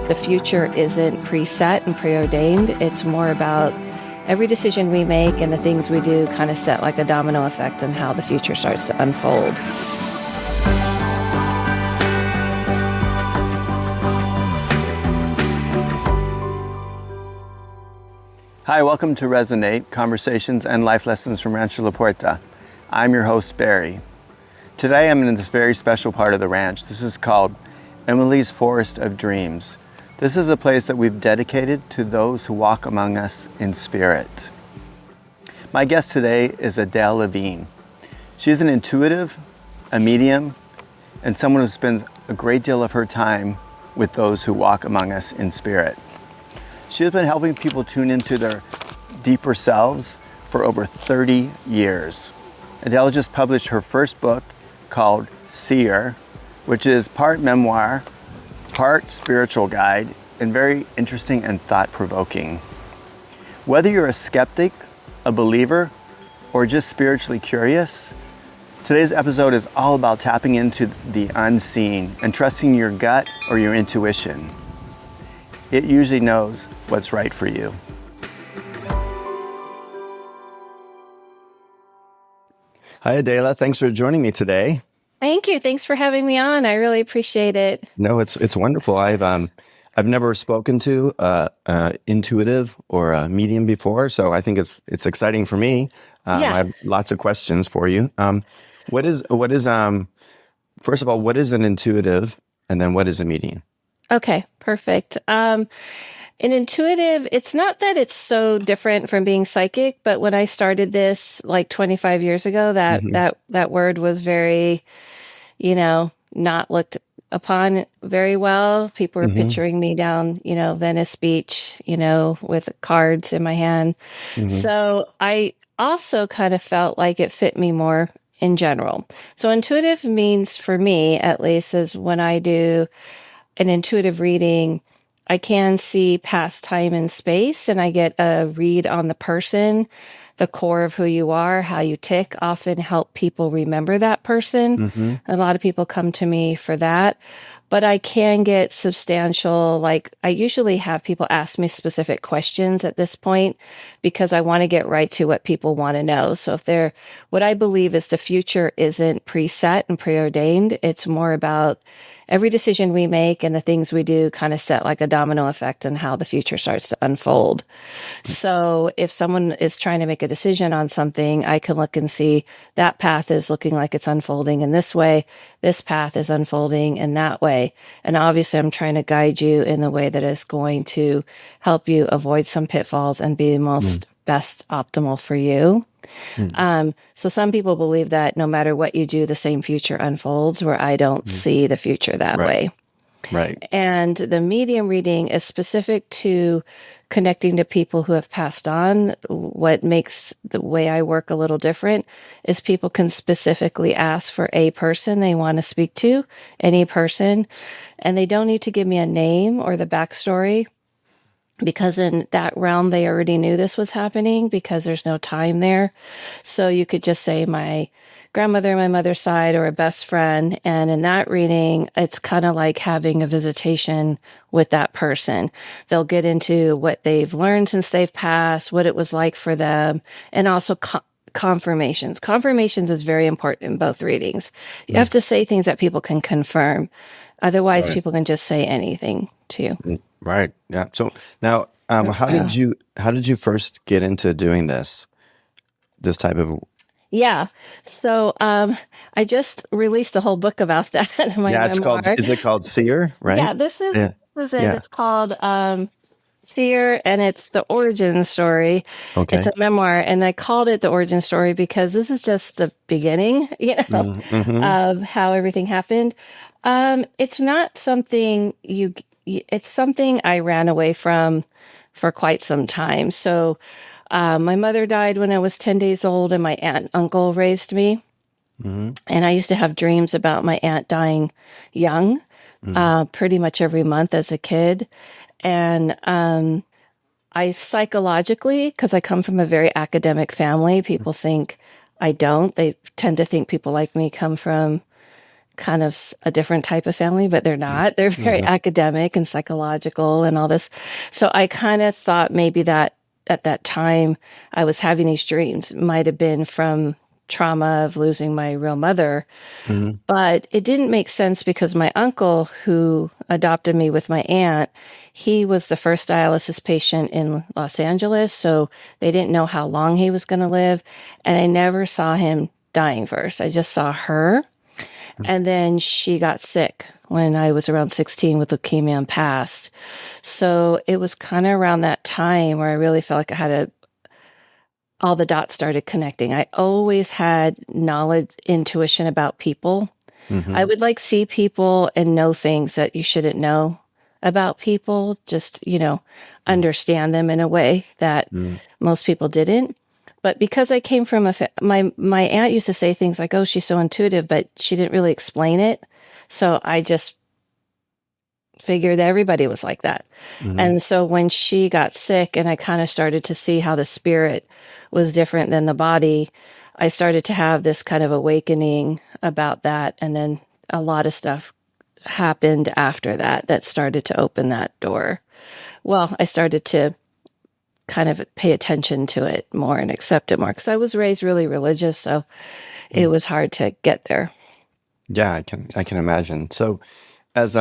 the future isn't preset and preordained. It's more about every decision we make and the things we do kind of set like a domino effect on how the future starts to unfold. Hi, welcome to Resonate, Conversations and Life Lessons from Rancho La Puerta. I'm your host, Barry. Today I'm in this very special part of the ranch. This is called Emily's Forest of Dreams. This is a place that we've dedicated to those who walk among us in spirit. My guest today is Adela Lavine. She's an intuitive, a medium, and someone who spends a great deal of her time with those who walk among us in spirit. She has been helping people tune into their deeper selves for over 30 years. Adela just published her first book called Seer, which is part memoir, part spiritual guide, and very interesting and thought-provoking. Whether you're a skeptic, a believer, or just spiritually curious, today's episode is all about tapping into the unseen and trusting your gut or your intuition. It usually knows what's right for you. Hi, Adela. Thanks for joining me today. Thank you. Thanks for having me on. I really appreciate it. No, it's wonderful. I've never spoken to intuitive or a medium before, so I think it's exciting for me. I have lots of questions for you. What is first of all, what is an intuitive, and then what is a medium? Okay, perfect. An intuitive, it's not that it's so different from being psychic, but when I started this like 25 years ago, that word was very, not looked upon very well. People were picturing me down, Venice Beach, with cards in my hand. So I also kind of felt like it fit me more in general. So intuitive means, for me at least, is when I do an intuitive reading, I can see past time and space, and I get a read on the person, the core of who you are, how you tick, often help people remember that person. A lot of people come to me for that, but I can get substantial, like I usually have people ask me specific questions at this point because I want to get right to what people want to know. So what I believe is the future isn't preset and preordained. It's more about every decision we make and the things we do kind of set like a domino effect on how the future starts to unfold. So if someone is trying to make a decision on something, I can look and see that path is looking like it's unfolding in this way. This path is unfolding in that way. And obviously I'm trying to guide you in the way that is going to help you avoid some pitfalls and be the most best optimal for you. So some people believe that no matter what you do, the same future unfolds, where I don't see the future that way. Right. And the medium reading is specific to connecting to people who have passed on. What makes the way I work a little different is people can specifically ask for a person they want to speak to, any person, and they don't need to give me a name or the backstory, because in that realm, they already knew this was happening because there's no time there. So you could just say my grandmother, my mother's side, or a best friend. And in that reading, it's kind of like having a visitation with that person. They'll get into what they've learned since they've passed, what it was like for them, and also confirmations. Confirmations is very important in both readings. You have to say things that people can confirm. Otherwise, people can just say anything to you. Right. Yeah. So now, how did you first get into doing this type of? Yeah. So I just released a whole book about that in my memoir. Is it called Seer? Right. Yeah. This is it. It's called Seer, and it's the origin story. Okay. It's a memoir, and I called it the origin story because this is just the beginning, of how everything happened. It's not something it's something I ran away from for quite some time. So my mother died when I was 10 days old, and my aunt and uncle raised me. And I used to have dreams about my aunt dying young, pretty much every month as a kid. And I psychologically, because I come from a very academic family, people think I don't. They tend to think people like me come from kind of a different type of family, but they're not. They're very Mm-hmm. academic and psychological and all this. So I kind of thought maybe that at that time I was having these dreams might have been from trauma of losing my real mother, Mm-hmm. but it didn't make sense because my uncle, who adopted me with my aunt, he was the first dialysis patient in Los Angeles. So they didn't know how long he was going to live. And I never saw him dying first. I just saw her. And then she got sick when I was around 16 with leukemia and passed. So it was kind of around that time where I really felt like I had all the dots started connecting. I always had knowledge, intuition about people. I Mm-hmm. would like see people and know things that you shouldn't know about people, just, understand them in a way that Mm-hmm. most people didn't. But because I came from my aunt used to say things like, "Oh, she's so intuitive," but she didn't really explain it. So I just figured everybody was like that. Mm-hmm. And so when she got sick and I kind of started to see how the spirit was different than the body, I started to have this kind of awakening about that. And then a lot of stuff happened after that that started to open that door. Well, I started to kind of pay attention to it more and accept it more because I was raised really religious. So it was hard to get there. Yeah, I can imagine. So, as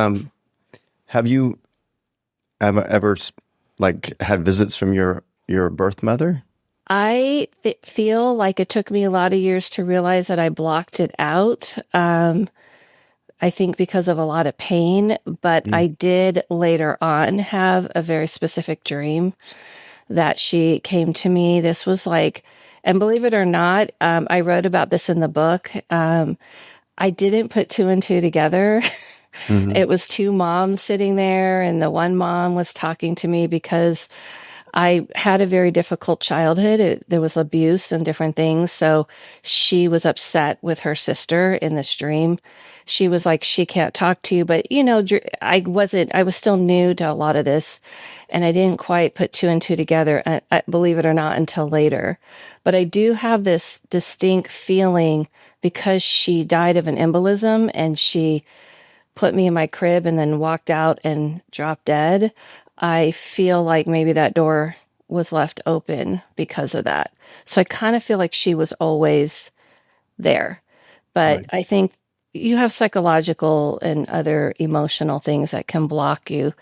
have you ever like had visits from your birth mother? I feel like it took me a lot of years to realize that I blocked it out. I think because of a lot of pain, but Mm. I did later on have a very specific dream that she came to me. This was like, and believe it or not, I wrote about this in the book. I didn't put two and two together. Mm-hmm. It was two moms sitting there, and the one mom was talking to me because I had a very difficult childhood. There was abuse and different things. So she was upset with her sister in this dream. She was like, she can't talk to you. But, I was still new to a lot of this. And I didn't quite put two and two together, believe it or not, until later. But I do have this distinct feeling because she died of an embolism and she put me in my crib and then walked out and dropped dead. I feel like maybe that door was left open because of that. So I kind of feel like she was always there. But Right. I think you have psychological and other emotional things that can block you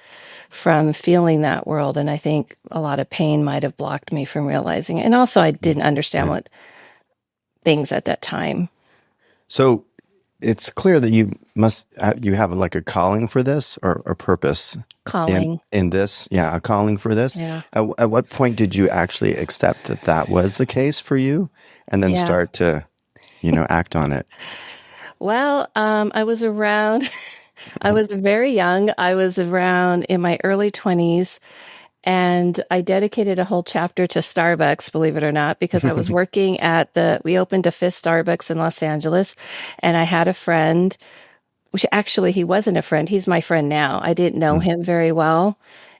from feeling that world. And I think a lot of pain might have blocked me from realizing it. And also, I Mm. didn't understand Right. what things at that time. So it's clear that you have like a calling for this or a purpose Calling. in this. Yeah, a calling for this. Yeah. At what point did you actually accept that that was the case for you, and then Yeah. start to act on it? Well, I was around, I Mhm. was very young. I was around in my early 20s, and I dedicated a whole chapter to Starbucks, believe it or not, because I was working we opened a fifth Starbucks in Los Angeles, and I had a friend, which actually he wasn't a friend. He's my friend now. I didn't know Mm. him very well.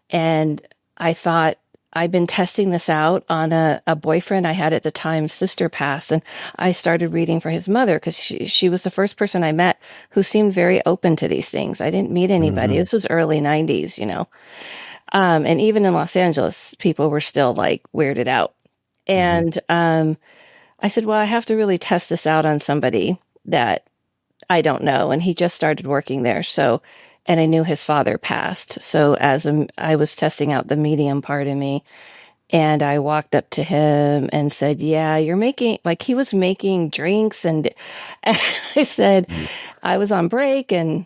And I thought, I've been testing this out on a boyfriend I had at the time. Sister passed, and I started reading for his mother because she was the first person I met who seemed very open to these things. I didn't meet anybody. Mhm. This was early 90s, and even in Los Angeles, people were still like weirded out. Mhm. And I said, well, I have to really test this out on somebody that I don't know. And he just started working there. So, and I knew his father passed. So I was testing out the medium part of me, and I walked up to him and said, yeah, you're making, like he was making drinks. And I said, Mhm. I was on break. And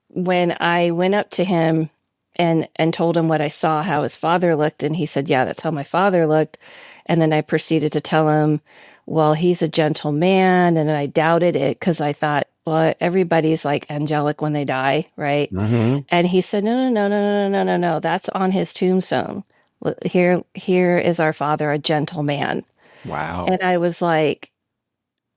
when I went up to him and told him what I saw, how his father looked, and he said, yeah, that's how my father looked. And then I proceeded to tell him, well, he's a gentle man. And then I doubted it because I thought, well, everybody's like angelic when they die, right? Mhm. And he said, no, no, no, no, no, no, no, no. That's on his tombstone. Here is our father, a gentle man. Wow. And I was like,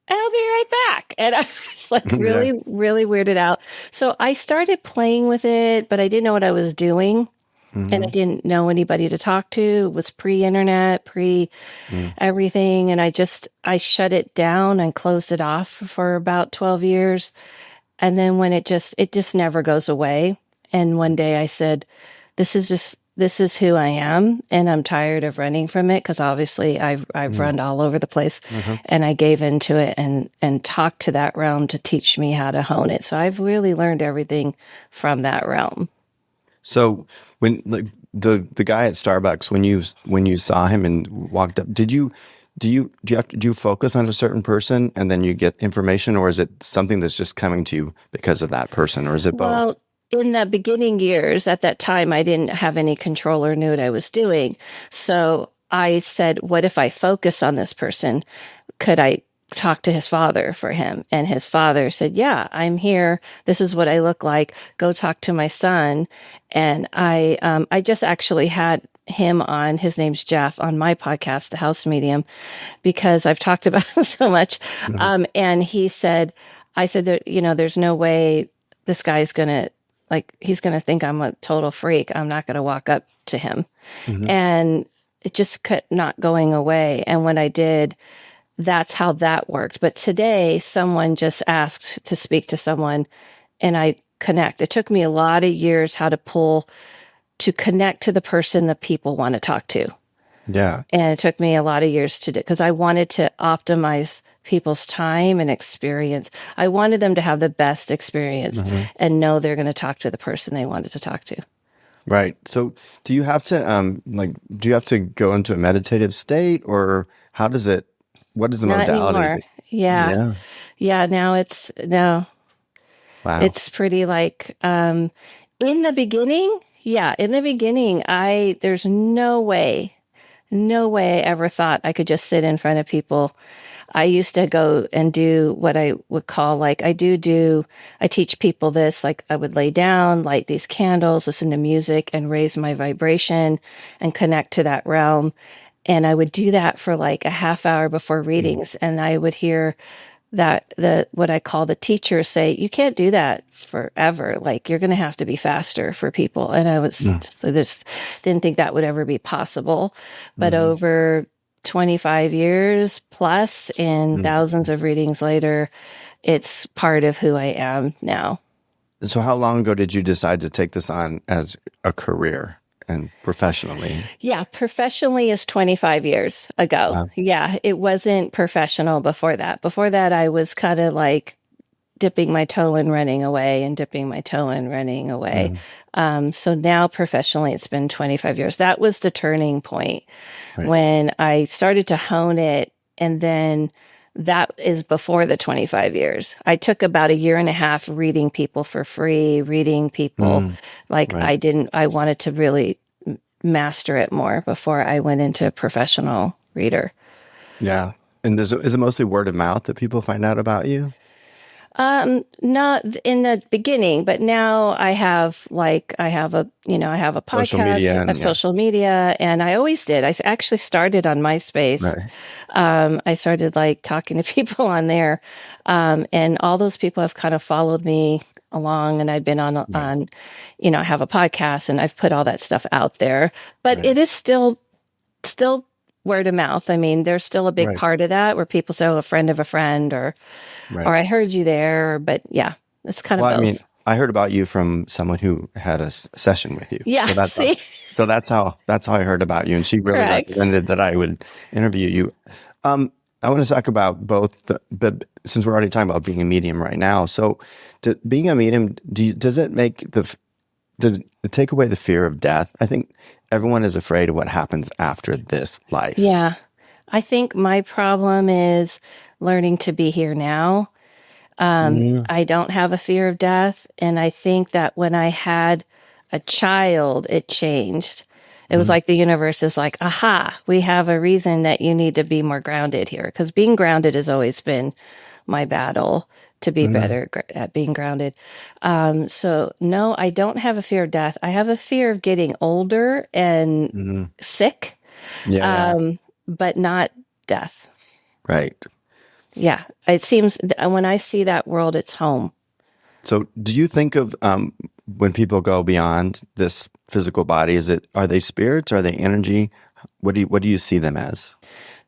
I'll be right back. And I was like Yeah. really, really weirded out. So I started playing with it, but I didn't know what I was doing. And I Mhm. didn't know anybody to talk to. It was pre-internet, pre Mm. everything. And I shut it down and closed it off for about 12 years. And then when it just never goes away. And one day I said, this is who I am, and I'm tired of running from it because obviously I've Mm. run all over the place, Mhm. and I gave into it and talked to that realm to teach me how to hone it. So I've really learned everything from that realm. So when like the guy at Starbucks, when you saw him and walked up, do you focus on a certain person and then you get information, or is it something that's just coming to you because of that person, or is it both? Well, in the beginning years, at that time, I didn't have any control or knew what I was doing. So I said, what if I focus on this person? Could I talk to his father for him? And his father said, yeah, I'm here. This is what I look like. Go talk to my son. And I just actually had him on, his name's Jeff, on my podcast, The House Medium, because I've talked about him so much. Mhm. And he said, I said that, there's no way this guy's gonna, like, he's gonna think I'm a total freak. I'm not gonna walk up to him. Mhm. And it just kept not going away. And when I did, that's how that worked. But today, someone just asked to speak to someone and I connect. It took me a lot of years to connect to the person that people want to talk to. Yeah. And it took me a lot of years to do because I wanted to optimize people's time and experience. I wanted them to have the best experience Mhm. and know they're going to talk to the person they wanted to talk to. Right. So do you have to do you have to go into a meditative state, or what is the Not modality anymore. that Yeah. yeah. Yeah. Now it's, no, Wow. it's pretty like, in the beginning, yeah, in the beginning, there's no way I ever thought I could just sit in front of people. I used to go and do what I would call like I teach people this, like I would lay down, light these candles, listen to music and raise my vibration and connect to that realm. And I would do that for like a half hour before Mm. readings. And I would hear that the what I call the teachers say, you can't do that forever. Like you're going to have to be faster for people. And Mm. I just didn't think that would ever be possible. But Mhm. over 25 years plus and Mm. thousands of readings later, it's part of who I am now. So how long ago did you decide to take this on as a career and professionally? Yeah, professionally is 25 years ago. Wow. Yeah, it wasn't professional before that. Before that, I was kind of like dipping my toe and running away and dipping my toe and running away. Mm. So now professionally, it's been 25 years. That was the turning point Right. when I started to hone it. And then that is before the 25 years. I took about a year and a half reading people for free, reading people Mm. like Right. I wanted to really master it more before I went into a professional reader. Yeah. And is it mostly word of mouth that people find out about you? Not in the beginning, but now I have a Social podcast media of and yeah. social media, and I always did. Actually started on MySpace. Right. I started like talking to people on there, and all those people have kind of followed me along, and I've been Right. I have a podcast, and I've put all that stuff out there, but Right. it is still word of mouth. I mean, there's still a big Right. part of that where people say, "Oh, a friend of a friend," Right. or I heard you there. But yeah, it's kind of Well, I mean, both. I heard about you from someone who had a session with you. Yeah, So that's how, see, that's how I heard about you. And she really correct. recommended that I would interview you. I want to talk about but since we're already talking about being a medium right now. So being a medium, does it make does it take away the fear of death? I think everyone is afraid of what happens after this life. Yeah, I think my problem is learning to be here now. Mm. I don't have a fear of death, and I think that when I had a child, it changed. It was Mhm. like the universe is like, aha, we have a reason that you need to be more grounded here. Because being grounded has always been my battle to be Mhm. better at being grounded. So, no, I don't have a fear of death. I have a fear of getting older and Mhm. sick, Yeah, yeah, but not death. right. Yeah, it seems when I see that world, it's home. So, do you think of when people go beyond this physical body? Are they spirits? Are they energy? What do you see them as?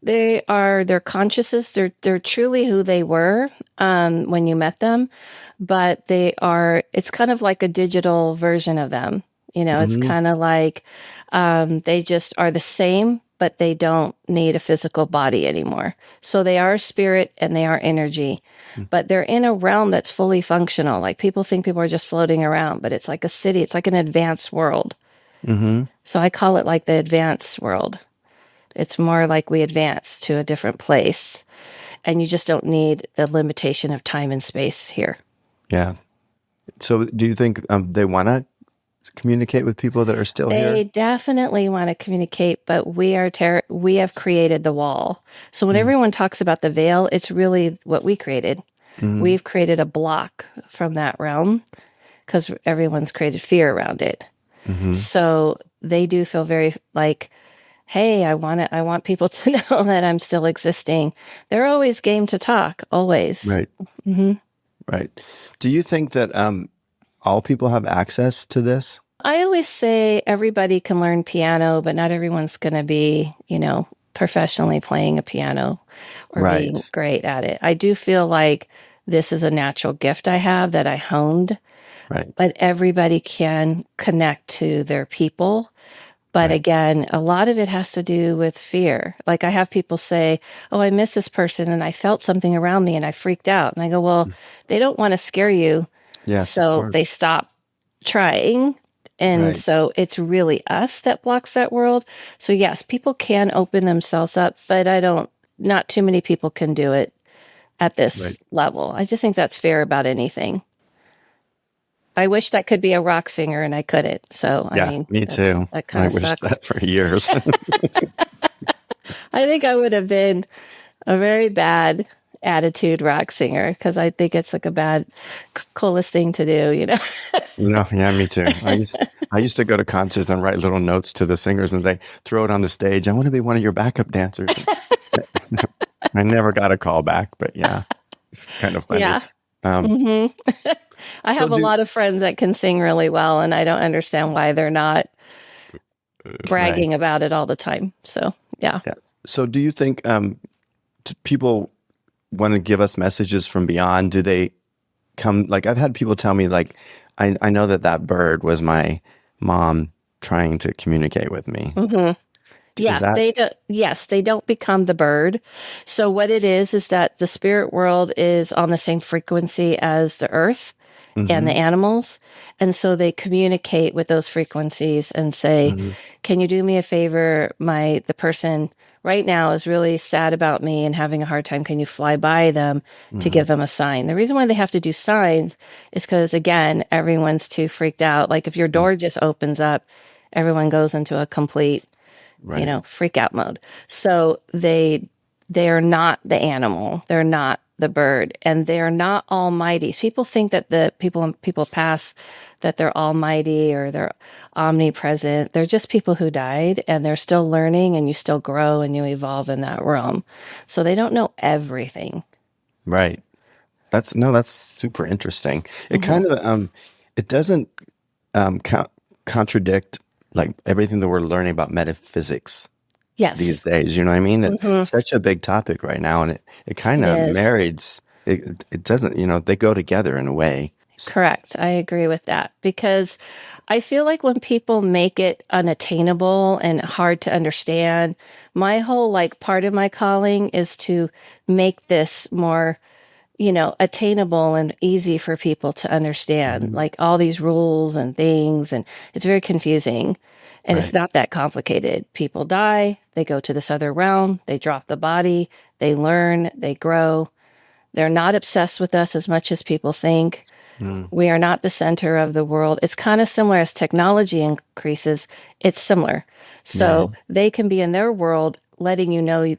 They're consciousness. They're truly who they were when you met them, but it's kind of like a digital version of them. It's Hmm. kind of like they just are the same, but they don't need a physical body anymore. So they are spirit and they are energy, but they're in a realm that's fully functional. Like people think people are just floating around, but it's like a city, it's like an advanced world. Hmm. So I call it like the advanced world. It's more like we advance to a different place, and you just don't need the limitation of time and space here. Yeah. So do you think they want to communicate with people that are still They here? definitely want to communicate, but we have created the wall. So when everyone talks about the veil, it's really what we created. Mm-hmm. We've created a block from that realm because everyone's created fear around it. Hmm. So they do feel very like, hey, I want people to know that I'm still existing. They're always game to talk, always. Right. hmm Right. Do you think that all people have access to this? I always say everybody can learn piano, but not everyone's going to be, professionally playing a piano or being Right. great at it. I do feel like this is a natural gift I have that I honed, Right. but everybody can connect to their people. But Right. again, a lot of it has to do with fear. Like I have people say, "Oh, I miss this person and I felt something around me and I freaked out." And I go, "Well, they don't want to scare you, Yes, of so course. they stop trying." And Right. so it's really us that blocks that world. So yes, people can open themselves up, but not too many people can do it at this Right. level. I just think that's fair about anything. I wished I could be a rock singer and I couldn't. So, I Yeah, mean, me too. that kind I of wished sucks. that for years. I think I would have been a very bad attitude rock singer because I think it's like a bad, coolest thing to do. No, yeah, me too. I used to go to concerts and write little notes to the singers, and they throw it on the stage. I want to be one of your backup dancers. I never got a call back, but yeah, it's kind of funny. Yeah. Um, hmm I so have a do lot of friends that can sing really well, and I don't understand why they're not right, bragging about it all the time. So, yeah. yeah. So do you think people want to give us messages from beyond? Do they come? Like I've had people tell me, like I know that bird was my mom trying to communicate with me. hmm Is Yeah, that? yes, they don't become the bird. So what it is that the spirit world is on the same frequency as the earth and the Hmm. animals. And so they communicate with those frequencies and say, Hmm. "Can you do me a favor? The person right now is really sad about me and having a hard time. Can you fly by them to Hmm. give them a sign?" The reason why they have to do signs is because, again, everyone's too freaked out. Like if your door just opens up, everyone goes into a complete Right. freak out mode. So they are not the animal. They're not the bird, and they're not almighty. People think that the people pass that they're almighty or they're omnipresent. They're just people who died and they're still learning, and you still grow and you evolve in that realm. So they don't know everything. Right. That's super interesting. It hmm kind of it doesn't contradict like everything that we're learning about metaphysics these Yes, days. You know what I mean? It's hmm such a big topic right now, and it kind it of is. marries. It doesn't. They go together in a way. Correct. I agree with that because I feel like when people make it unattainable and hard to understand, my whole like part of my calling is to make this more, attainable and easy for people to understand. Mhm. Like all these rules and things, and it's very confusing. And it's Right. not that complicated. People die, they go to this other realm, they drop the body, they learn, they grow. They're not obsessed with us as much as people think. Mm. We are not the center of the world. It's kind of similar as technology increases. It's similar. Yeah. So they can be in their world letting you know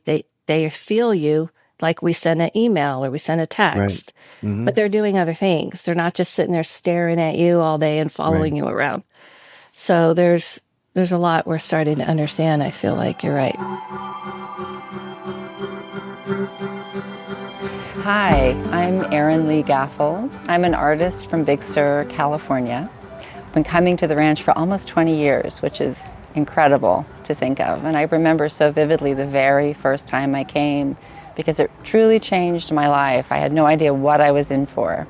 they feel you like we send an email or we send a Right. text, Hmm. but they're doing other things. They're not just sitting there staring at you all day and Right. following you around. So there's a lot we're starting to understand. I feel like you're right. Hi, I'm Erin Lee Gaffel. I'm an artist from Big Sur, California. been coming to the ranch for almost 20 years, which is incredible to think of. And I remember so vividly the very first time I came, because it truly changed my life. I had no idea what I was in for.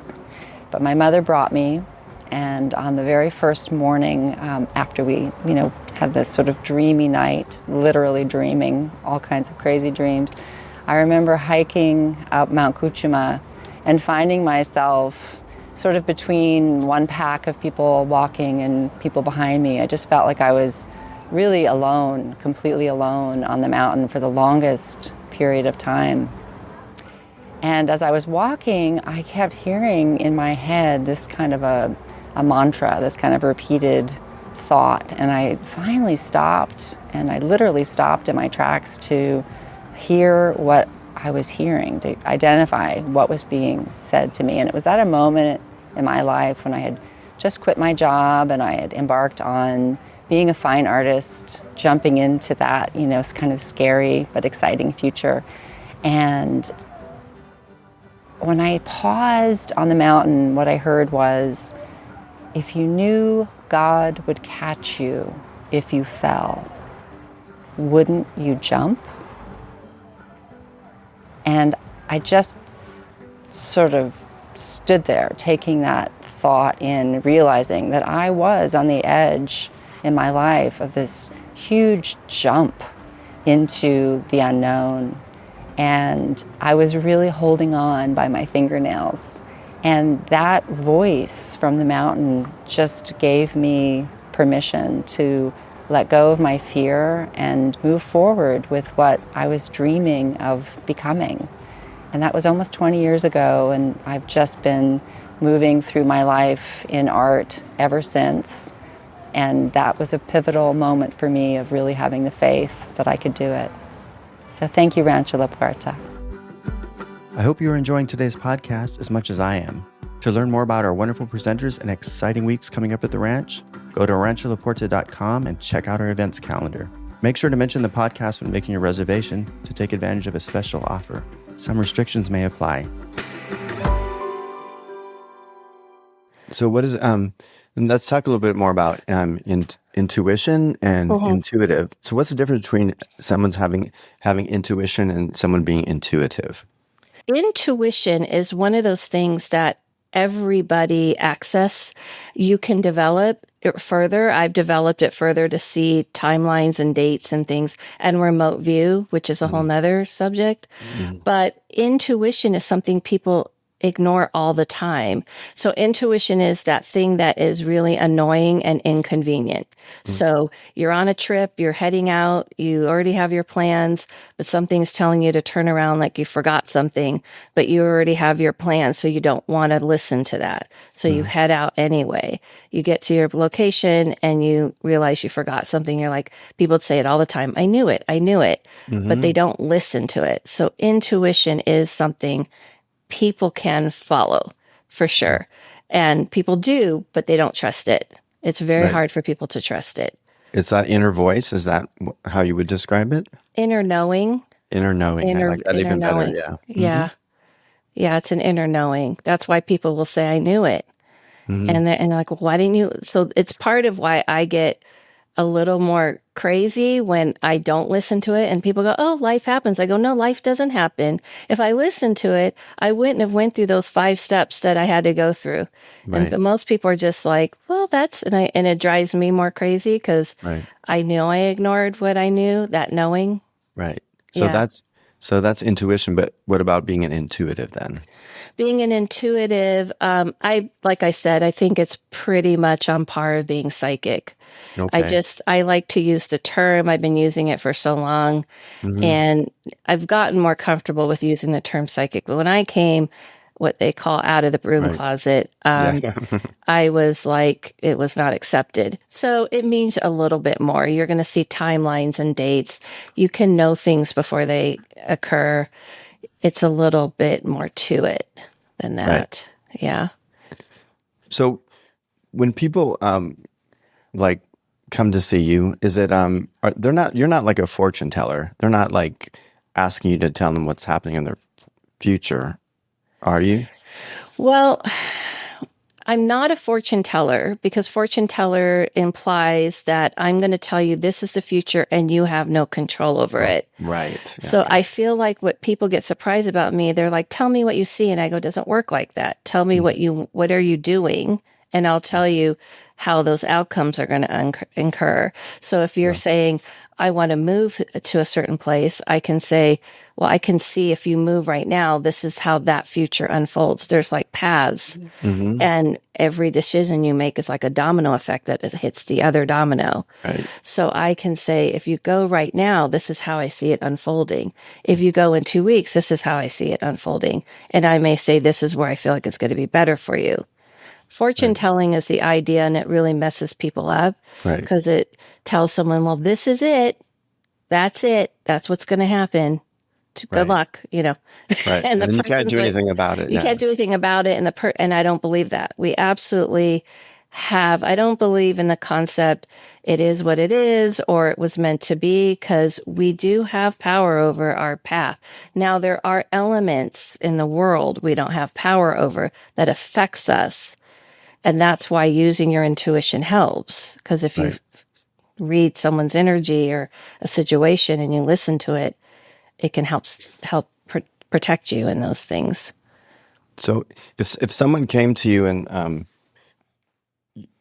But my mother brought me, and on the very first morning after we, had this sort of dreamy night, literally dreaming all kinds of crazy dreams, I remember hiking up Mount Kuchuma and finding myself sort of between one pack of people walking and people behind me. I just felt like I was really alone, completely alone on the mountain for the longest period of time. And as I was walking, I kept hearing in my head this kind of a mantra, this kind of repeated thought. And I finally stopped, and I literally stopped in my tracks to hear what I was hearing, to identify what was being said to me. And it was at a moment in my life when I had just quit my job and I had embarked on being a fine artist, jumping into that, kind of scary but exciting future. And when I paused on the mountain, what I heard was, if you knew God would catch you if you fell, wouldn't you jump? And I just sort of stood there taking that thought in, realizing that I was on the edge in my life of this huge jump into the unknown. And I was really holding on by my fingernails. And that voice from the mountain just gave me permission to let go of my fear and move forward with what I was dreaming of becoming. And that was almost 20 years ago, and I've just been moving through my life in art ever since. And that was a pivotal moment for me of really having the faith that I could do it. So thank you, Rancho La Puerta. I hope you're enjoying today's podcast as much as I am. To learn more about our wonderful presenters and exciting weeks coming up at the ranch, go to rancholapuerta.com and check out our events calendar. Make sure to mention the podcast when making your reservation to take advantage of a special offer. Some restrictions may apply. So what is, and let's talk a little bit more about intuition and intuitive. So what's the difference between someone's having intuition and someone being intuitive? Intuition is one of those things that everybody access. You can develop it further. I've developed it further to see timelines and dates and things, and remote view, which is a whole nother subject. But intuition is something people ignore all the time. So intuition is that thing that is really annoying and inconvenient. So you're on a trip, you're heading out, you already have your plans, but something's telling you to turn around like you forgot something, but you already have your plans, so you don't want to listen to that. So you head out anyway. You get to your location and you realize you forgot something. You're like, people say it all the time, I knew it, but they don't listen to it. So intuition is something people can follow for sure. And people do, but they don't trust it. It's very hard for people to trust it. It's that inner voice. Is that how you would describe it? Inner knowing. Inner knowing. I like that even knowing. better. Yeah. Yeah. Yeah. It's an inner knowing. That's why people will say, I knew it. And they're like, well, why didn't you? So it's part of why I get a little more crazy when I don't listen to it and people go, oh, life happens. I go, no, life doesn't happen. If I listened to it, I wouldn't have went through those 5 steps that I had to go through. And but most people are just like, well, and it drives me more crazy because I knew I ignored what I knew, that knowing. Right. So that's intuition. But what about being an intuitive then? Being an intuitive, like I said, I think it's pretty much on par of being psychic. Okay. I like to use the term. I've been using it for so long, and I've gotten more comfortable with using the term psychic. But when I came, what they call out of the broom closet, I was like, it was not accepted. So it means a little bit more. You're going to see timelines and dates. You can know things before they occur. It's a little bit more to it than that. Right. Yeah. So when people like come to see you, is it you're not like a fortune teller. They're not like asking you to tell them what's happening in their future, are you? Well, I'm not a fortune teller because fortune teller implies that I'm going to tell you this is the future and you have no control over Oh, it. right. Yeah. So I feel like what people get surprised about me, they're like, tell me what you see. And I go, it doesn't work like that. Tell me what are you doing? And I'll tell you how those outcomes are going to incur. So if you're Well, saying, I want to move to a certain place, I can say, well, I can see if you move right now, this is how that future unfolds. There's like paths, mhm. and every decision you make is like a domino effect that it hits the other domino. Right. So I can say, if you go right now, this is how I see it unfolding. If you go in 2 weeks, this is how I see it unfolding. And I may say, this is where I feel like it's going to be better for you. Fortune Right. telling is the idea, and it really messes people up Right. because it tells someone, well, this is it. That's it. That's what's going to happen. Good Right. luck, Right. And And the then you can't person's do like, anything about it. you Yeah. can't do anything about it. And I don't believe that. We absolutely have. I don't believe in the concept it is what it is or it was meant to be, because we do have power over our path. Now, there are elements in the world we don't have power over that affects us. And that's why using your intuition helps. Because if you Right. read someone's energy or a situation and you listen to it, it can protect you in those things. So if someone came to you and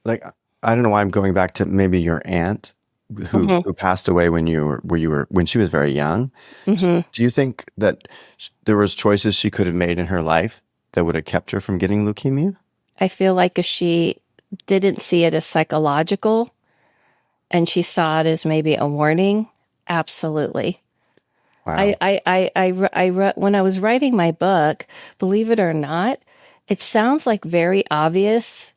like I don't know why I'm going back to maybe your aunt Hmm. who passed away when she was very young. Hmm. Do you think that there was choices she could have made in her life that would have kept her from getting leukemia? I feel like if she didn't see it as psychological and she saw it as maybe a warning, absolutely. Wow. When I was writing my book, believe it or not, it sounds like very obvious,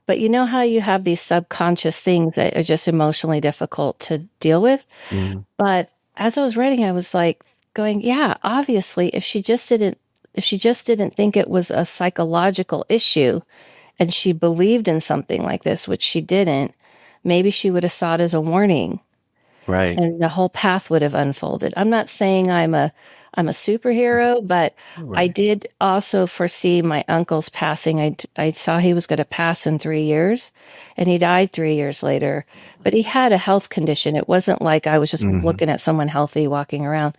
but you know how you have these subconscious things that are just emotionally difficult to deal with? Mhm. But as I was writing, I was like going, yeah, obviously, if she just didn't think it was a psychological issue and she believed in something like this, which she didn't, maybe she would have saw it as a warning Right. and the whole path would have unfolded. I'm not saying I'm a superhero, but I Right. did also foresee my uncle's passing. I saw he was going to pass in 3 years, and he died 3 years later. But he had a health condition. It wasn't like I was just Hmm. looking at someone healthy walking around.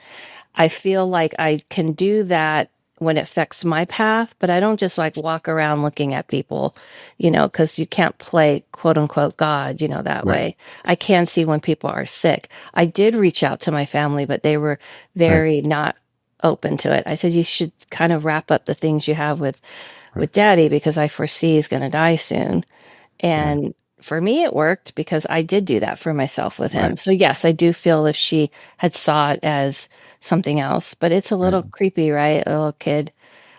I feel like I can do that when it affects my path, but I don't just like walk around looking at people, because you can't play quote unquote God, that Right. way. I can see when people are sick. I did reach out to my family, but they were Right. very not open to it. I said, you should kind of wrap up the things you have Right. with daddy because I foresee he's going to die soon. Yeah. And for me, it worked because I did do that for myself with Right. him. So yes, I do feel if she had saw it as something else, but it's a Right. little creepy, right? A little kid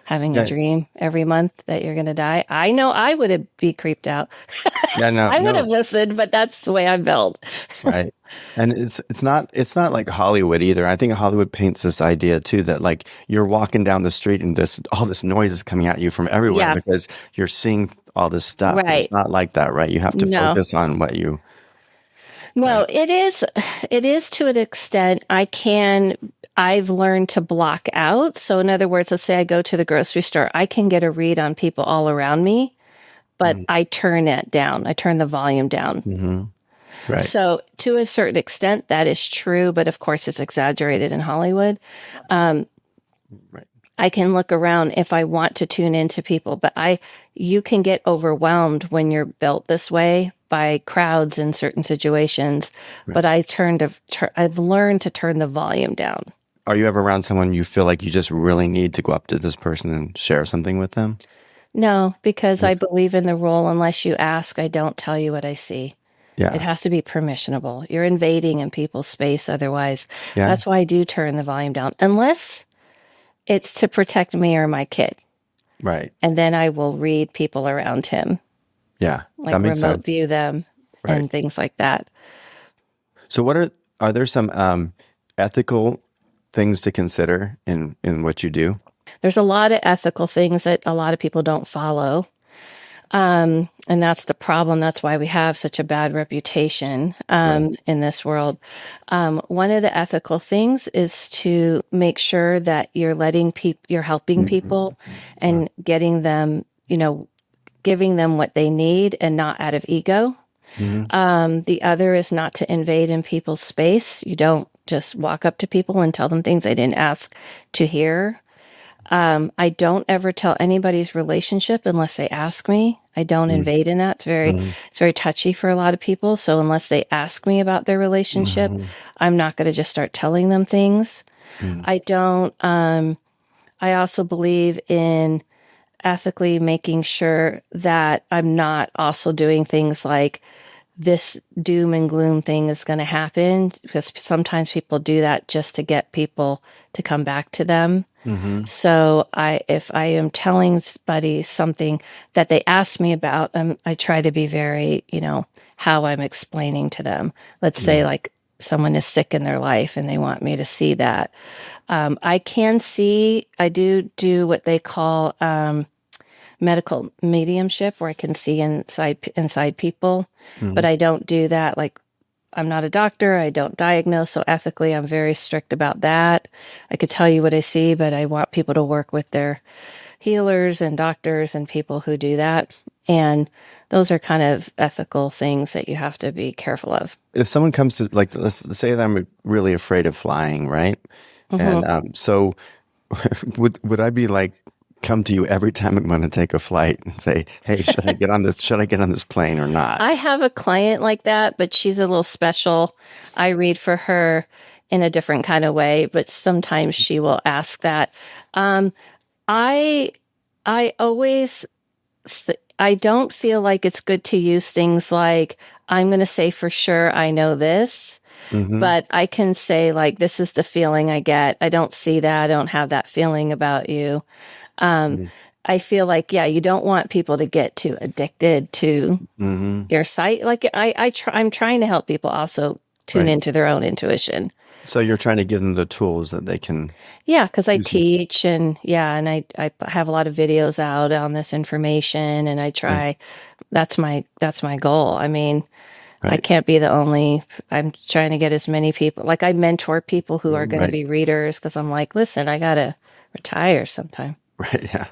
having a Yeah. dream every month that you're going to die. I know I would have be creeped out. Yeah. No. I would have No. listened, but that's the way I'm built. Right. And it's not like Hollywood either. I think Hollywood paints this idea too that like you're walking down the street and all this noise is coming at you from everywhere Yeah, because you're seeing all this stuff. But it's right. not like that, right? You have to No. focus on what you No, right. it is to an extent. I've learned to block out. So in other words, let's say I go to the grocery store, I can get a read on people all around me, but I turn it down. I turn the volume down. Mm-hmm. Right. So to a certain extent, that is true, but of course it's exaggerated in Hollywood. Um, Right. I can look around if I want to tune into people, but you can get overwhelmed when you're built this way by crowds in certain situations. Right. But I've learned to turn the volume down. Are you ever around someone you feel like you just really need to go up to this person and share something with them? No, because I Yes. believe in the rule, unless you ask, I don't tell you what I see. It Yeah. has to be permissionable. You're invading in people's space otherwise. Yeah. That's why I do turn the volume down, unless it's to protect me or my kid. Right. And then I will read people around him, Yeah. That like makes sense. remote view them Right. and things like that. So are there some ethical things to consider in what you do? There's a lot of ethical things that a lot of people don't follow. And that's the problem. That's why we have such a bad reputation Right. in this world. One of the ethical things is to make sure that you're helping people Wow. and getting them, giving them what they need and not out of ego. Hmm. The other is not to invade in people's space. You don't just walk up to people and tell them things they didn't ask to hear. I don't ever tell anybody's relationship unless they ask me. I don't invade in that. Hmm. It's very touchy for a lot of people. So unless they ask me about their relationship, Hmm. I'm not going to just start telling them things. Hmm. I don't. I also believe in ethically making sure that I'm not also doing things like this doom and gloom thing is going to happen, because sometimes people do that just to get people to come back to them. Hmm. So if I am telling somebody something that they ask me about, I try to be very, how I'm explaining to them. Let's say Yeah. like someone is sick in their life and they want me to see that. I do what they call medical mediumship, where I can see inside people, Hmm. but I don't do that. Like, I'm not a doctor. I don't diagnose. So ethically, I'm very strict about that. I could tell you what I see, but I want people to work with their healers and doctors and people who do that. And those are kind of ethical things that you have to be careful of. If someone comes to, like, let's say that I'm really afraid of flying, right? Hmm. And so would I be like, come to you every time I'm going to take a flight and say, hey, should I get on this? Should I get on this plane or not? I have a client like that, but she's a little special. I read for her in a different kind of way, but sometimes she will ask that. Um, I I always I don't feel like it's good to use things like I'm going to say for sure I know this, Hmm. but I can say like this is the feeling I get. I don't see that. I don't have that feeling about you. Um, I feel like yeah, you don't want people to get too addicted to Hmm. your sight. Like I'm trying to help people also tune Right. into their own intuition. So you're trying to give them the tools that they can Yeah, because I use. Them. teach and yeah, and I have a lot of videos out on this information, and I Right. try. That's my goal. I mean, I Right. can't be the only. I'm trying to get as many people. Like I mentor people who are going to Right. be readers because I'm like, listen, I gotta retire sometime. Right. Yeah.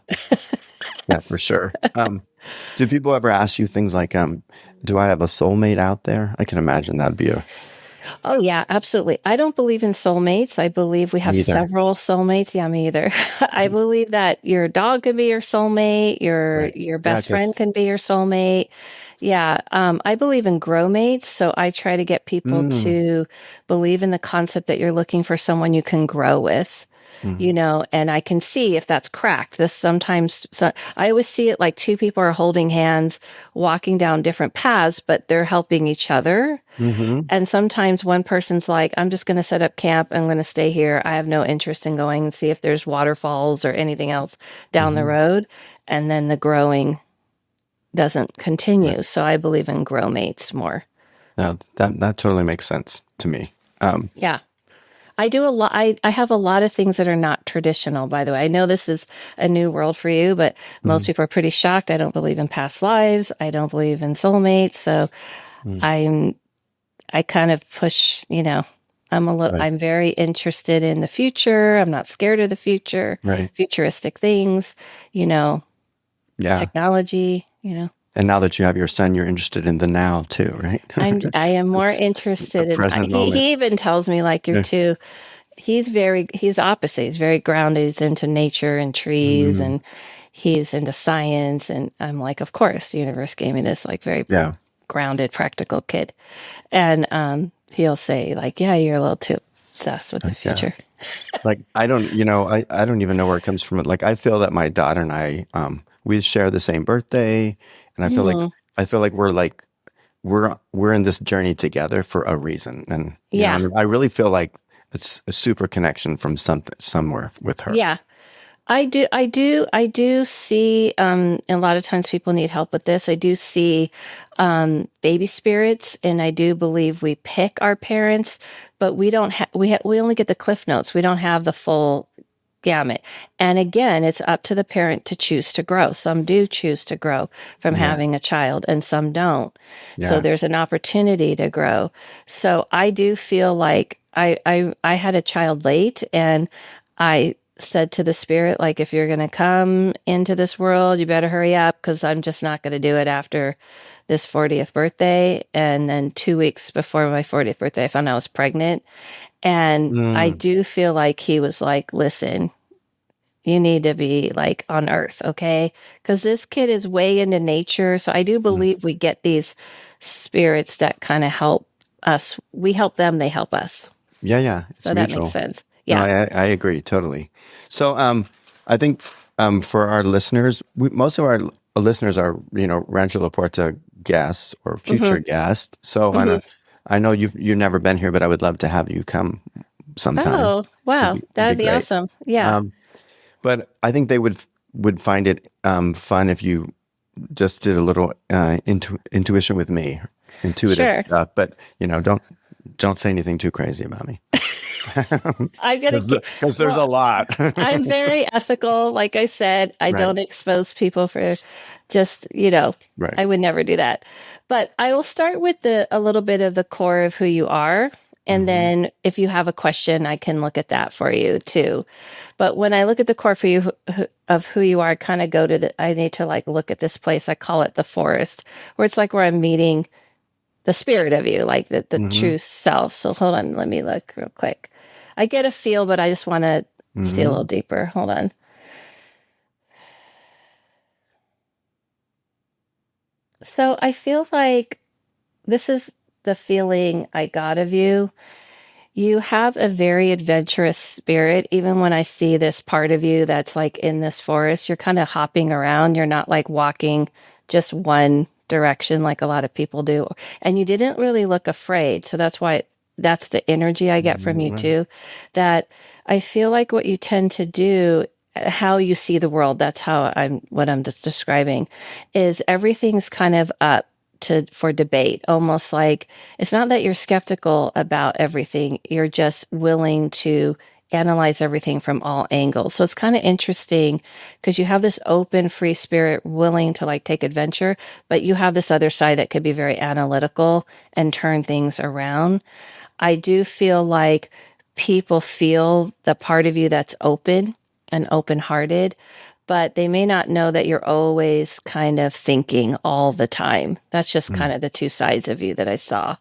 Yeah, for sure. Do people ever ask you things like, do I have a soulmate out there? I can imagine that'd be a Oh yeah, absolutely. I don't believe in soulmates. I believe we have me either. several soulmates. Yeah, me either. I believe that your dog can be your soulmate, Right. your Yeah, best friend because can be your soulmate. Yeah, I believe in grow mates, so I try to get people mm, to believe in the concept that you're looking for someone you can grow with. mm, And I can see if that's cracked. This sometimes, so I always see it like two people are holding hands, walking down different paths, but they're helping each other. hmm, And sometimes one person's like, I'm just going to set up camp. I'm going to stay here. I have no interest in going and see if there's waterfalls or anything else down the hmm. road. And then the growing doesn't Right. continue. So I believe in grow mates more. No, that totally makes sense to me. Yeah. I do a lot. I have a lot of things that are not traditional, by the way. I know this is a new world for you, but most Mm, people are pretty shocked. I don't believe in past lives. I don't believe in soulmates. So mm, I'm I kind of push, right. I'm very interested in the future. I'm not scared of the future, Right. futuristic things, you know, Yeah. technology. And now that you have your son, you're interested in the now too, right? I am more The interested in, present moment. he even tells me like you're Yeah. too, he's opposite. He's very grounded. He's into nature and trees Mm, and he's into science. And I'm like, of course, the universe gave me this like very yeah. grounded, practical kid. And he'll say like, yeah, you're a little too obsessed with the Yeah. future. Like I don't even know where it comes from. Like I feel that my daughter and I, we share the same birthday, and Mm, I feel like we're in this journey together for a reason, and yeah. I really feel like it's a super connection from something somewhere with her. Yeah. I do see, and a lot of times people need help with this. I do see baby spirits, and I do believe we pick our parents, but we don't have, we only get the cliff notes. We don't have the full gamut. And again, it's up to the parent to choose to grow. Some do choose to grow from Yeah, having a child, and some don't. So yeah, there's an opportunity to grow. So I do feel like I had a child late, and I said to the spirit, like, if you're going to come into this world, you better hurry up because I'm just not going to do it after this 40th birthday. And then 2 weeks before my 40th birthday, I found out I was pregnant. And I Mm, do feel like he was like, listen, you need to be like on earth, okay? Because this kid is way into nature. So I do mm. believe we get these spirits that kind of help us. We help them, they help us. Yeah, yeah, it's So that makes mutual. sense. No, Yeah. I agree totally. So, I think for our listeners, most of our listeners are, Rancho La Puerta guests or future Hmm. guests. So, Hmm. I know you've never been here, but I would love to have you come sometime. Oh, wow. It'd be That'd be great. awesome. Yeah. Um, but I think they would find it fun if you just did a little intuition with me, intuitive Sure. stuff. But don't say anything too crazy about me. I'm gonna get, Because there's a well, lot. I'm very ethical. Like I said, I Right. don't expose people for just, Right. I would never do that. But I will start with a little bit of the core of who you are. And Hmm. then if you have a question, I can look at that for you too. But when I look at the core for you of who you are, I kind of go to I need to like look at this place. I call it the forest, where it's like where I'm meeting the spirit of you, like the Hmm. true self. So hold on, let me look real quick. I get a feel, but I just want to see a little Hmm. deeper. Hold on. So I feel like this is the feeling I got of you. You have a very adventurous spirit. Even when I see this part of you that's like in this forest, you're kind of hopping around. You're not like walking just one direction like a lot of people do. And you didn't really look afraid. So that's the energy I get from you Right. too. That I feel like what you tend to do, how you see the world, that's what I'm just describing, is everything's kind of up to for debate, almost like it's not that you're skeptical about everything, you're just willing to analyze everything from all angles. So it's kind of interesting because you have this open, free spirit willing to like take adventure, but you have this other side that could be very analytical and turn things around. I do feel like people feel the part of you that's open and open hearted, but they may not know that you're always kind of thinking all the time. That's just Mm. kind of the two sides of you that I saw.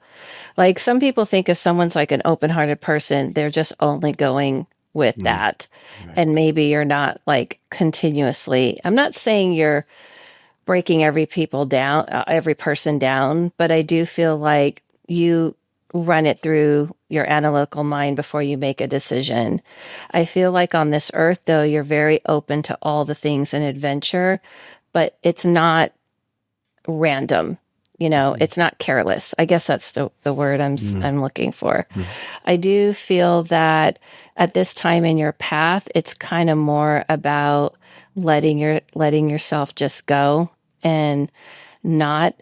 Like some people think if someone's like an open hearted person, they're just only going with Mm. that. Right. And maybe you're not like continuously, I'm not saying you're breaking every person down, but I do feel like you run it through your analytical mind before you make a decision. I feel like on this earth, though, you're very open to all the things in adventure, but it's not random. Mm. It's not careless. I guess that's the word Mm. I'm looking for. Mm. I do feel that at this time in your path, it's kind of more about letting yourself just go and not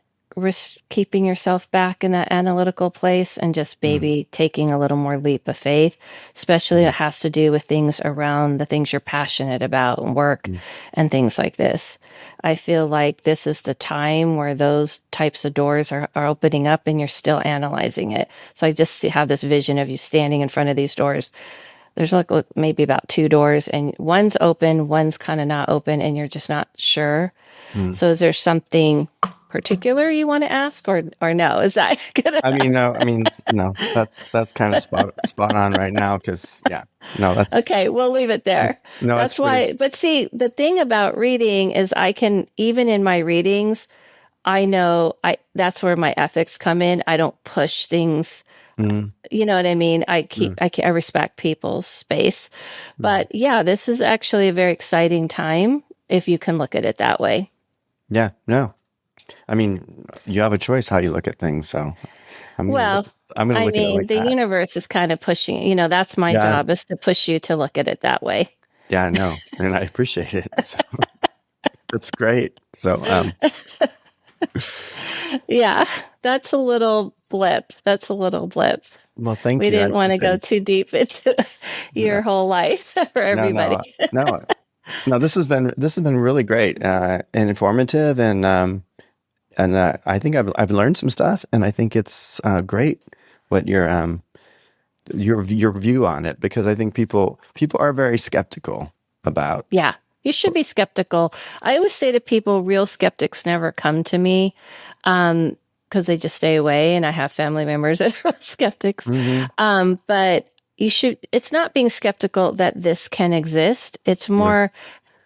keeping yourself back in that analytical place and just Mm. maybe taking a little more leap of faith, especially Mm. it has to do with things around the things you're passionate about and work Mm. and things like this. I feel like this is the time where those types of doors are opening up and you're still analyzing it. So I just have this vision of you standing in front of these doors. There's like maybe about two doors, and one's open, one's kind of not open, and you're just not sure. Mm. So is there something particular you want to ask or no? Is that gonna I mean, no, no, that's kind of spot on right now. Because yeah, no, Okay, we'll leave it there. no, it's That's pretty. why, but see, the thing about reading is I can, even in my readings, I know that's where my ethics come in. I don't push things. Mm. You know what I mean? Mm. I respect people's space. Mm. But yeah, this is actually a very exciting time if you can look at it that way. Yeah, no, I mean, you have a choice how you look at things. So I'm gonna look. Well, I'm gonna I look at it mean, like the that. universe is kind of pushing, that's my Yeah, job is to push you to look at it that way. yeah, I know, and I appreciate it. So that's great. So Yeah, that's a little blip. That's a little blip. well, thank We you. I didn't want to go appreciate too deep into it. your whole life for No, everybody. no, no, no. This has been really great and informative, and I think I've learned some stuff, and I think it's great what you're your view on it, because I think people are very skeptical about. Yeah, you should be skeptical. I always say to people, real skeptics never come to me because they just stay away. And I have family members that are skeptics. But it's not being skeptical that this can exist. It's more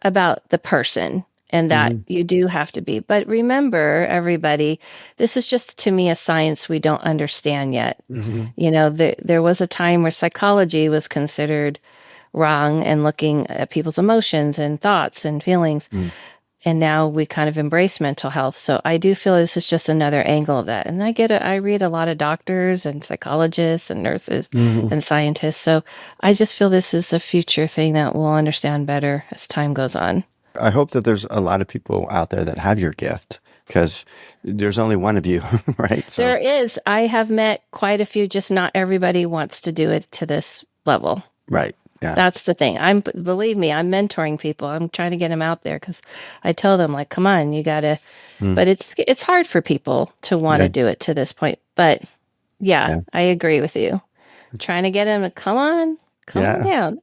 about the person and that you do have to be. But remember, everybody, this is just, to me, a science we don't understand yet. You know, there was a time where psychology was considered wrong and looking at people's emotions and thoughts and feelings. And now we kind of embrace mental health. So I do feel this is just another angle of that. And I read a lot of doctors and psychologists and nurses and scientists. So I just feel this is a future thing that we'll understand better as time goes on. I hope that there's a lot of people out there that have your gift, because there's only one of you, right? So. There is. I have met quite a few, just not everybody wants to do it to this level. Right. Yeah. That's the thing. Believe me, I'm mentoring people. I'm trying to get them out there because I tell them, like, come on, you got to, but it's hard for people to want to do it to this point. But yeah, I agree with you. I'm trying to get them to come on down.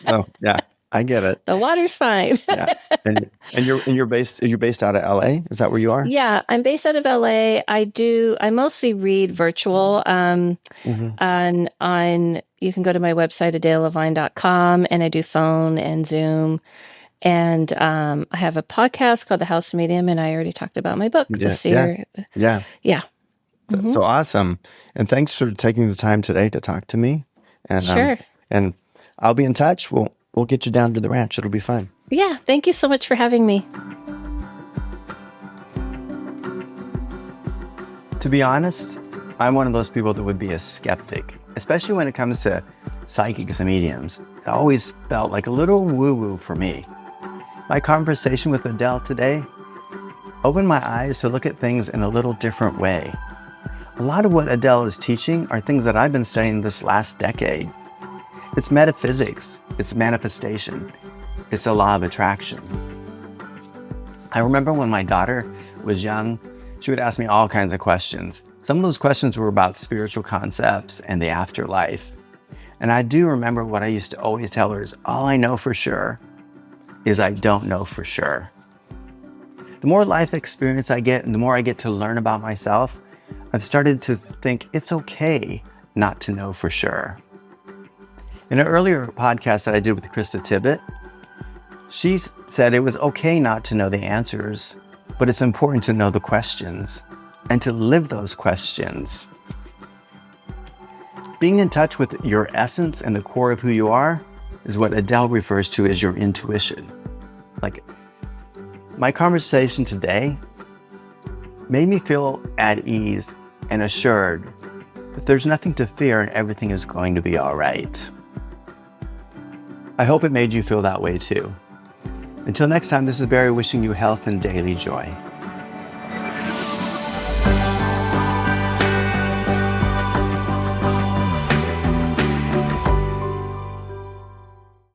Oh, yeah, I get it. The water's fine. Yeah. And you're based out of LA? Is that where you are? Yeah, I'm based out of LA. I mostly read virtual. On you can go to my website, adelalavine.com, and I do phone and Zoom. And I have a podcast called The House Medium, and I already talked about my book, The Seer. Yeah. Mm-hmm. So awesome. And thanks for taking the time today to talk to me. And sure. And I'll be in touch. We'll get you down to the ranch. It'll be fun. Yeah. Thank you so much for having me. To be honest, I'm one of those people that would be a skeptic, especially when it comes to psychics and mediums. It always felt like a little woo-woo for me. My conversation with Adele today opened my eyes to look at things in a little different way. A lot of what Adele is teaching are things that I've been studying this last decade. It's metaphysics, it's manifestation, it's the law of attraction. I remember when my daughter was young, she would ask me all kinds of questions. Some of those questions were about spiritual concepts and the afterlife. And I do remember what I used to always tell her is, all I know for sure is I don't know for sure. The more life experience I get and the more I get to learn about myself, I've started to think it's okay not to know for sure. In an earlier podcast that I did with Krista Tibbett, she said it was okay not to know the answers, but it's important to know the questions and to live those questions. Being in touch with your essence and the core of who you are is what Adele refers to as your intuition. Like, my conversation today made me feel at ease and assured that there's nothing to fear and everything is going to be all right. I hope it made you feel that way too. Until next time, this is Barry wishing you health and daily joy.